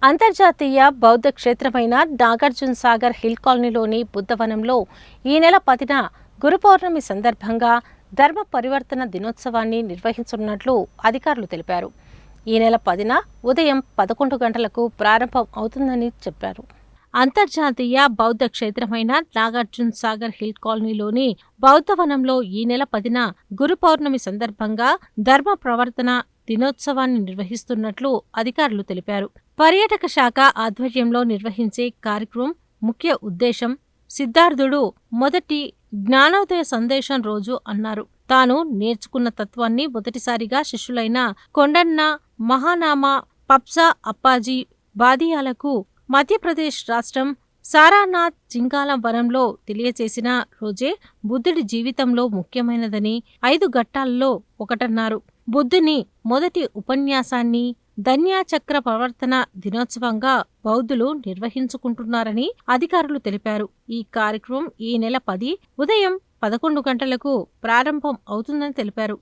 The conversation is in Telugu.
అంతర్జాతీయ బౌద్ధ క్షేత్రమైన నాగార్జున సాగర్ హిల్ కాలనీలోని బుద్ధవనంలో ఈ నెల 10న గురు పౌర్ణమి సందర్భంగా ధర్మ పరివర్తన దినోత్సవాన్ని నిర్వహించనున్నట్లు అధికారులు తెలిపారు. ఈ నెల 10న ఉదయం 11 గంటలకు ప్రారంభం అవుతుందని చెప్పారు. అంతర్జాతీయ బౌద్ధ క్షేత్రమైన నాగార్జున సాగర్ హిల్ కాలనీలోని బౌద్ధవనంలో ఈ నెల 10న గురు పౌర్ణమి సందర్భంగా ధర్మ ప్రవర్తన దినోత్సవాన్ని నిర్వహిస్తున్నట్లు అధికారులు తెలిపారు. పర్యాటక శాఖ ఆధ్వర్యంలో నిర్వహించే కార్యక్రమం ముఖ్య ఉద్దేశం సిద్ధార్థుడు మొదటి జ్ఞానోదయ సందేశం రోజు అన్నారు. తాను నేర్చుకున్న తత్వాన్ని మొదటిసారిగా శిష్యులైన కొండన్న మహానామ పబ్సా అప్పాజీ బాదియాలకు మధ్యప్రదేశ్ రాష్ట్రం సారానాథ్ జింగాలం వనంలో తెలియచేసిన రోజే బుద్ధుడి జీవితంలో ముఖ్యమైనదని 5 ఘట్టాల్లో ఒకటన్నారు. బుద్ధుని మొదటి ఉపన్యాసాన్ని ధన్యాచక్ర ప్రవర్తన దినోత్సవంగా బౌద్ధులు నిర్వహించుకుంటున్నారని అధికారులు తెలిపారు. ఈ కార్యక్రమం ఈ నెల 10 ఉదయం 11 గంటలకు ప్రారంభం అవుతుందని తెలిపారు.